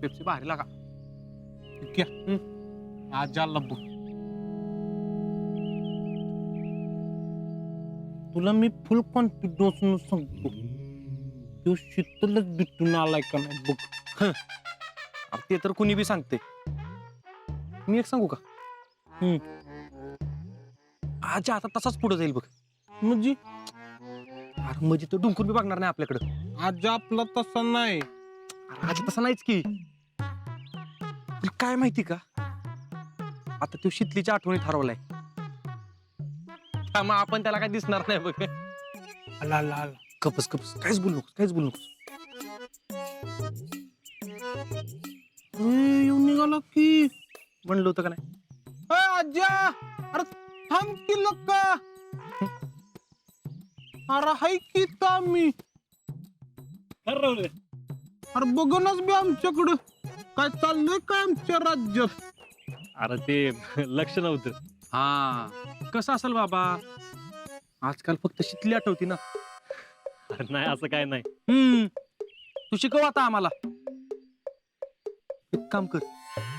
Pepsi भारी लागा. क्या आजाला बघ. तुला मी फुल कॉन्फिडन्स न सांगतो तो शीतलच भेटून आलाय का नाही बघ. अरे ते तर कुणी बी सांगते. मी एक सांगू का? आजी आता तसाच पुढे जाईल बघ. म्हणजे अरे म्हणजे तो डुंकून बी बघणार नाही आपल्याकडं. आज आपला तसा नाही. अरे आजी तसा नाहीच की. तुला काय माहिती का, आता तो शीतलीच्या आठवणीत हरवलाय. त्यामुळे आपण त्याला काय दिसणार नाही बघ. आला आला आला. कपस कपस काहीच बोलू नकोस, काहीच बोलू नकोस. येऊन निघाला की. म्हणलं होतं का नाही. आज्या अरे थांब की लक्का. अरे हाय की मी. अरे बघनच बी आमच्याकडं काय चाललंय काय आमच्या राज्यात. अरे ते लक्ष नव्हतं. हा कसं असेल बाबा, आजकाल फक्त शीतली आठवती ना. अरे नाही असं काय नाही. तू शिकव आता आम्हाला. एक काम कर,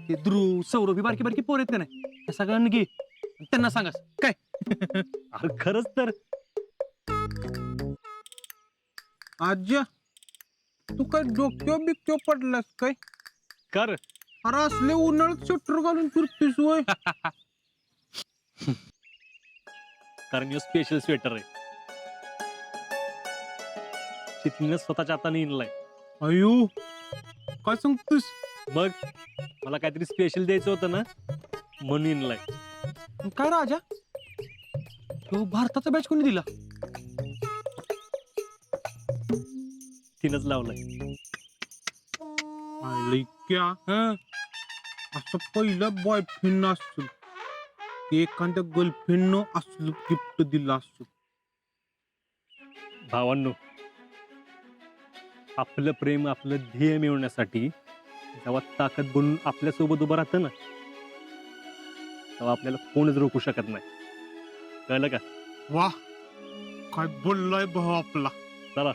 ते ध्रुव सौरभ ही बारकी बारकी पोर आहेत का नाही, त्या सगळ्यांना घे आणि त्यांना सांगास काय. अरे खरंच तर. आज्या तू काय डोक्यावर बिक्यो पडलास काय. कर. अरे असले उन्हाळ्यात स्वेटर घालून फिरतीस वय. कारण स्पेशल स्वेटर आहे. शीतलीनं स्वतःच्या हाताने इनलाय. अयो काय सांगतोस. मग मला काहीतरी स्पेशल द्यायचं होतं ना, म्हणून इनलाय. काय राजा, तो भारताचा बॅच कोणी दिला. तिनंच लावलाय. क्या असं पहिलं बॉयफ्रेंड असतो एखाद्या गर्लफ्रेंडनं असलं गिफ्ट दिलं असतं. भावांनो, आपलं प्रेम आपलं ध्येय मिळवण्यासाठी जेव्हा ताकद बनून आपल्या सोबत उभं राहतं ना, तेव्हा आपल्याला कोणच रोखू शकत नाही. कळलं का? वाह काय बोललाय भाऊ आपला. चला.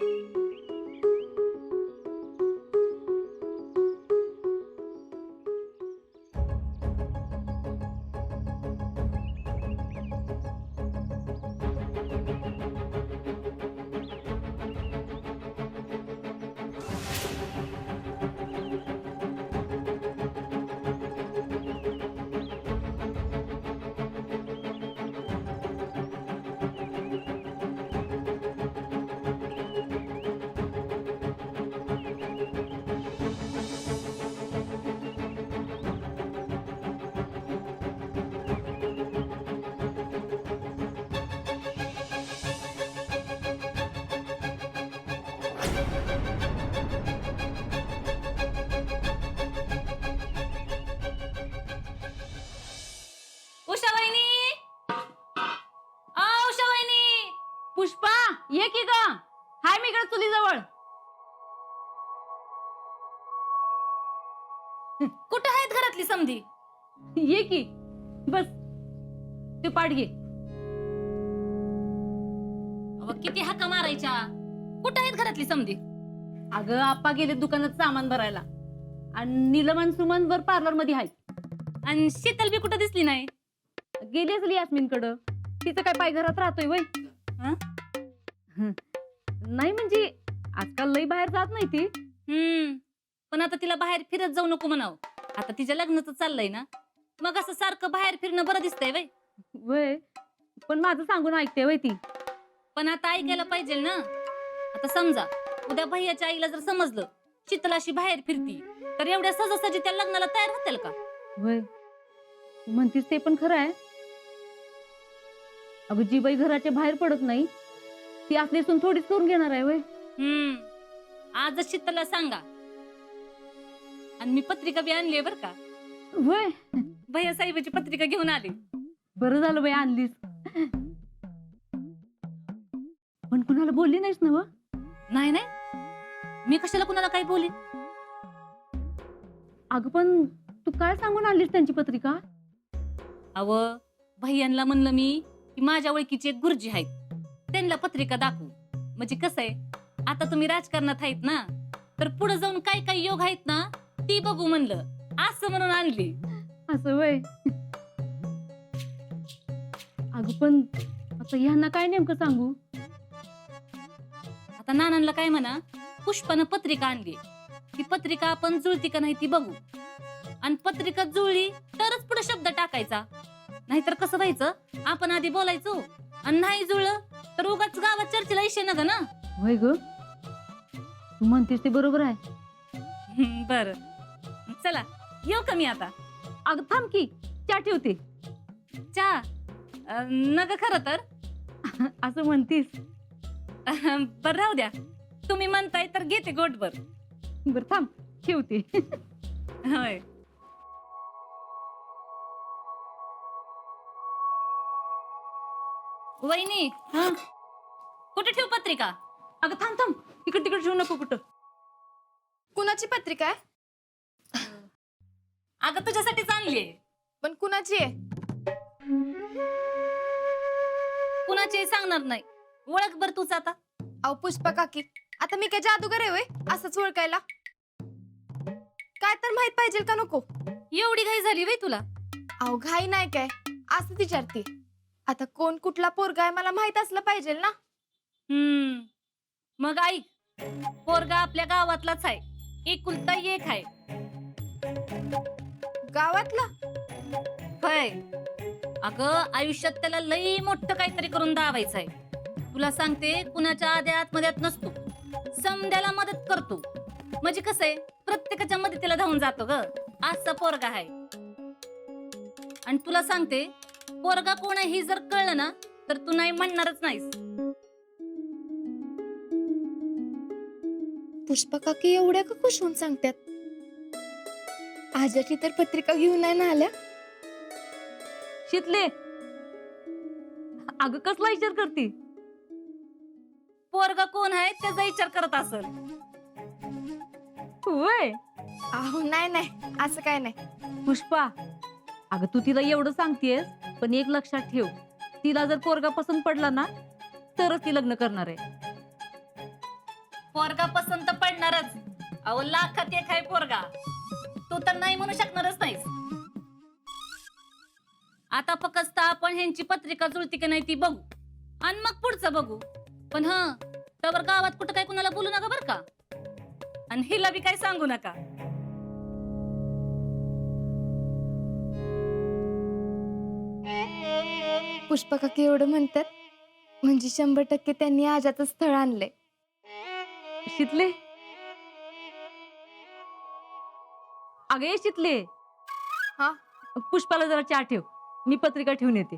उषा वहिनी, उषा वहिनी. पुष्पा ये की ग. हाय मी इकडे चुलीजवळ. कुठं आहेत घरातली समधी. ये की बस. तू पाठ घे. अहो किती हाका मारायच्या. कुठं आहेत घरातली समधी. अगं आप्पा गेले दुकानात सामान भरायला आणि नीलम आणि सुमन वर पार्लर मध्ये आहेत. आणि शीतल बी कुठं दिसली नाही. गेली असेल यास्मिन कडं. तिचं काय पाय घरात राहतोय वय. नाही म्हणजे आजकाल लई बाहेर जात नाही ती. पण आता तिला बाहेर फिरत जाऊ नको म्हणावं. आता तिच्या लग्नाचं चाललंय ना, मग असं सारखं बाहेर फिरणं बरं दिसतंय वय. वय पण माझं सांगून ऐकते वय ती. पण आता ऐकायला पाहिजे ना. आता समजा उद्या भैयाच्या आईला जर समजलं शीतल अशी बाहेर फिरती, तर एवढ्या सहजासहजी त्या लग्नाला तयार होतील का. वय म्हणतीस ते पण खरं आहे. अगं जी बाई घराच्या बाहेर पडत नाही ती असली सून थोडीच करून घेणार आहे वय. आजच शीतलला सांगा. आणि मी पत्रिका बी आणली बर का. वय भैया साहेबाची पत्रिका घेऊन आले. बरं झालं बाई आणलीस. पण कुणाला बोलली नाहीस ना. नाही नाही, मी कशाला कुणाला काही बोली. अगं पण तू काय सांगून आणलीस त्यांची पत्रिका. अव भैयांना म्हणलं मी की माझ्या ओळखीचे एक गुरुजी आहेत, त्यांना पत्रिका दाखवू. म्हणजे कसं आहे, आता तुम्ही राजकारणात आहेत ना, तर पुढे जाऊन काय काय योग आहेत ना ती बघू म्हणलं, असं म्हणून आणली. असं वय. अगं पण आता ह्यांना काय नेमकं सांगू? आता नानांना काय म्हणा, पुष्पानं पत्रिका आणली, ती पत्रिका आपण जुळती का नाही ती बघू. आणि पत्रिका जुळली तरच पुढे शब्द टाकायचा, नाहीतर कसं व्हायचं, आपण आधी बोलायचो आणि नाही जुळलं तर उगाच गावात चर्चेला इशे नग ना. होय ग, तू म्हणतेस ते बरोबर आहे. बर, चला येऊ का मी आता? अगं थांब की, चहा ठेवते. चहा नग खरं तर. असं म्हणतीस? बर राहू द्या, तुम्ही म्हणताय तर घेते गोटभर. बर थांब, ठेवते. होय. वहिनी, हा, कुठे ठेवू पत्रिका? अगं थांब थांब, इकडे तिकडे ठेवू नको कुठं. कुणाची पत्रिका आहे? अगं तुझ्यासाठीच आणलीये. पण कुणाची आहे? कुणाची सांगणार नाही, ओळख बर तूच आता. अहो पुष्पा काकी, आता मी काय जादूगर आहे होय असंच ओळखायला? काय तर माहित पाहिजे का नको? एवढी घाई झाली वय तुला? अहो घाई नाही काय, असं विचारते. आता कोण कुठला पोरगा आहे मला माहित असलं पाहिजे ना. मग ऐक, पोरगा आपल्या गावातलाच आहे, एकुलता एक आहे. गावातला? होय. अगं आयुष्यात त्याला लई मोठं काहीतरी करून दावायचंय. तुला सांगते, कुणाच्या आद्यात मध्यात नसतो, समद्याला मदत करतो. म्हणजे कसं आहे, प्रत्येकाच्या मदतीला धावून जातो ग, असा पोरगा आहे. आणि तुला सांगते, पोरगा कोण आहे ही जर कळलं ना तर तू नाही म्हणणारच नाहीस. पुष्पा काकी एवढ्या का खुश होऊन सांगतात? आजाची तर पत्रिका घेऊन नाही ना आल्या. शितले, अगं कसला विचार करते? पोरगा कोण आहे त्याचा विचार करत असल. होय. अहो नाही नाही, असं काय नाही. पुष्पा, अगं तू तिला एवढं सांगतेस, पण एक लक्षात ठेव, तिला जर पोरगा पसंत पडला ना तरच ती लग्न करणार आहे. पोरगा पसंत पडणारच. अहो लाखात एक आहे पोरगा, तू तर नाही म्हणू शकणारच नाहीस. आता फक्त आपण ह्यांची पत्रिका जुळती की नाही ती बघू, आणि मग पुढचं बघू. पण तवर गावात कुठं काय कुणाला बोलू नका बर का, आणि हिला बी काय सांगू नका. पुष्पा काकी एवढं म्हणतात म्हणजे 100% त्यांनी आजाचं स्थळ आणलंय. शितले, अगं ये शितले, हा? पुष्पाला जरा चहा ठेव, मी पत्रिका ठेवून येते.